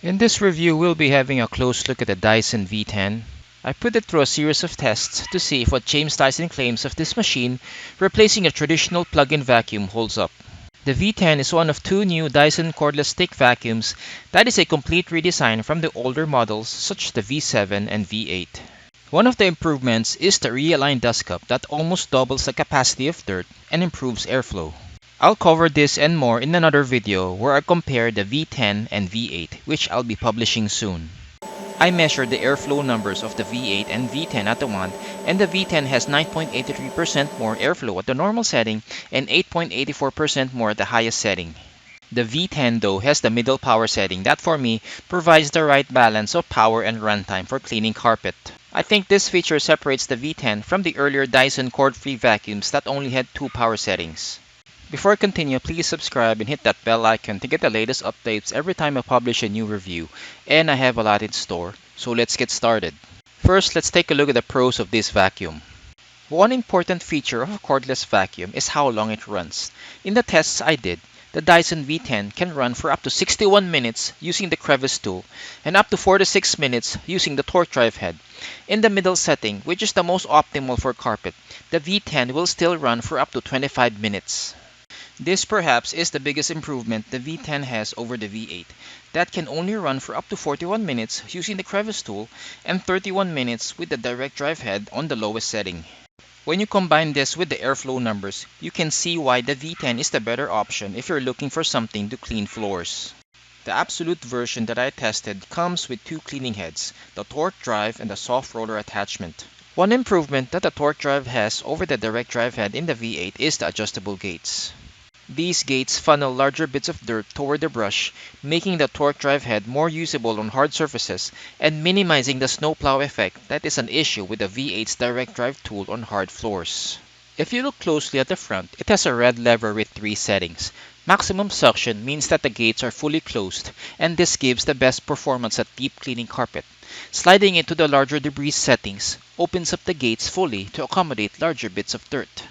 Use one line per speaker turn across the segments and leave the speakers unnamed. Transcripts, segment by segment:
In this review, we'll be having a close look at the Dyson V10. I put it through a series of tests to see if what James Dyson claims of this machine, replacing a traditional plug-in vacuum, holds up. The V10 is one of two new Dyson cordless stick vacuums that is a complete redesign from the older models such as the V7 and V8. One of the improvements is the realigned dust cup that almost doubles the capacity of dirt and improves airflow. I'll cover this and more in another video where I compare the V10 and V8, which I'll be publishing soon. I measured the airflow numbers of the V8 and V10 at the wand, and the V10 has 9.83% more airflow at the normal setting and 8.84% more at the highest setting. The V10 though has the middle power setting that for me provides the right balance of power and runtime for cleaning carpet. I think this feature separates the V10 from the earlier Dyson cord-free vacuums that only had two power settings. Before I continue, please subscribe and hit that bell icon to get the latest updates every time I publish a new review, and I have a lot in store, so let's get started. First, let's take a look at the pros of this vacuum. One important feature of a cordless vacuum is how long it runs. In the tests I did, the Dyson V10 can run for up to 61 minutes using the crevice tool and up to 4 to 6 minutes using the torque drive head. In the middle setting, which is the most optimal for carpet, the V10 will still run for up to 25 minutes. This perhaps is the biggest improvement the V10 has over the V8, that can only run for up to 41 minutes using the crevice tool and 31 minutes with the direct drive head on the lowest setting. When you combine this with the airflow numbers, you can see why the V10 is the better option if you're looking for something to clean floors. The Absolute version that I tested comes with two cleaning heads, the torque drive and the soft roller attachment. One improvement that the torque drive has over the direct drive head in the V8 is the adjustable gates. These gates funnel larger bits of dirt toward the brush, making the torque drive head more usable on hard surfaces and minimizing the snowplow effect that is an issue with the V8's direct drive tool on hard floors. If you look closely at the front, it has a red lever with three settings. Maximum suction means that the gates are fully closed, and this gives the best performance at deep cleaning carpet. Sliding into the larger debris settings opens up the gates fully to accommodate larger bits of dirt.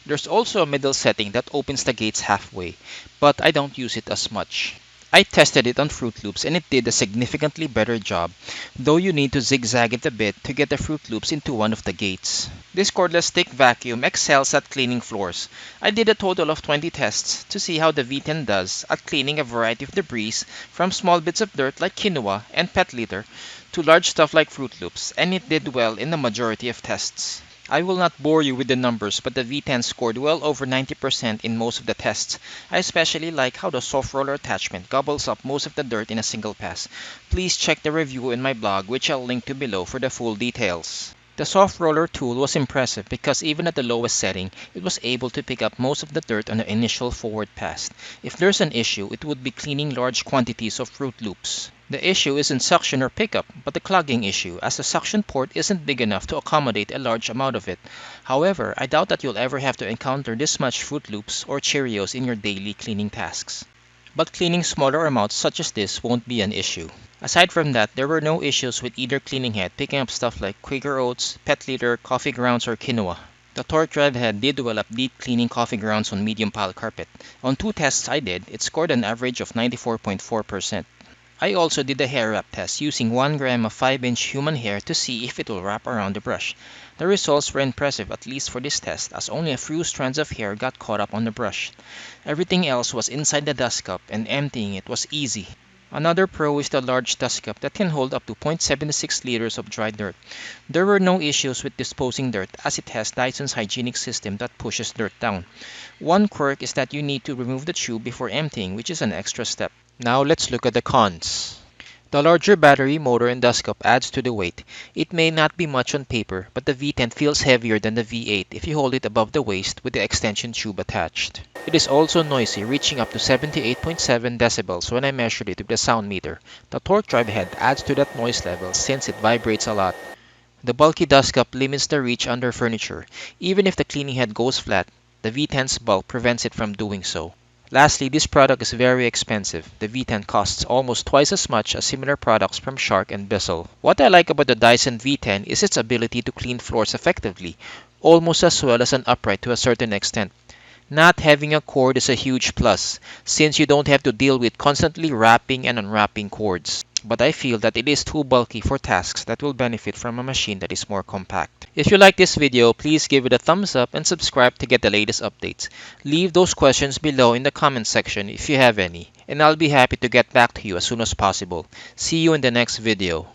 There's also a middle setting that opens the gates halfway, but I don't use it as much. I tested it on Fruit Loops and it did a significantly better job, though you need to zigzag it a bit to get the Fruit Loops into one of the gates. This cordless stick vacuum excels at cleaning floors. I did a total of 20 tests to see how the V10 does at cleaning a variety of debris from small bits of dirt like quinoa and pet litter to large stuff like Fruit Loops, and it did well in the majority of tests. I will not bore you with the numbers, but the V10 scored well over 90% in most of the tests. I especially like how the soft roller attachment gobbles up most of the dirt in a single pass. Please check the review in my blog, which I'll link to below for the full details. The soft roller tool was impressive because even at the lowest setting, it was able to pick up most of the dirt on the initial forward pass. If there's an issue, it would be cleaning large quantities of Fruit Loops. The issue isn't suction or pickup, but the clogging issue, as the suction port isn't big enough to accommodate a large amount of it. However, I doubt that you'll ever have to encounter this much Fruit Loops or Cheerios in your daily cleaning tasks. But cleaning smaller amounts such as this won't be an issue. Aside from that, there were no issues with either cleaning head picking up stuff like Quaker Oats, pet litter, coffee grounds, or quinoa. The torque drive head did well at deep cleaning coffee grounds on medium pile carpet. On two tests I did, it scored an average of 94.4%. I also did a hair wrap test using 1 gram of 5-inch human hair to see if it will wrap around the brush. The results were impressive, at least for this test, as only a few strands of hair got caught up on the brush. Everything else was inside the dust cup and emptying it was easy. Another pro is the large dust cup that can hold up to 0.76 liters of dry dirt. There were no issues with disposing dirt as it has Dyson's hygienic system that pushes dirt down. One quirk is that you need to remove the tube before emptying, which is an extra step. Now let's look at the cons. The larger battery, motor, and dust cup adds to the weight. It may not be much on paper, but the V10 feels heavier than the V8 if you hold it above the waist with the extension tube attached. It is also noisy, reaching up to 78.7 decibels when I measured it with the sound meter. The torque drive head adds to that noise level since it vibrates a lot. The bulky dust cup limits the reach under furniture. Even if the cleaning head goes flat, the V10's bulk prevents it from doing so. Lastly, this product is very expensive. The V10 costs almost twice as much as similar products from Shark and Bissell. What I like about the Dyson V10 is its ability to clean floors effectively, almost as well as an upright to a certain extent. Not having a cord is a huge plus, since you don't have to deal with constantly wrapping and unwrapping cords. but I feel that it is too bulky for tasks that will benefit from a machine that is more compact. If you like this video, please give it a thumbs up and subscribe to get the latest updates. Leave those questions below in the comment section if you have any, and I'll be happy to get back to you as soon as possible. See you in the next video.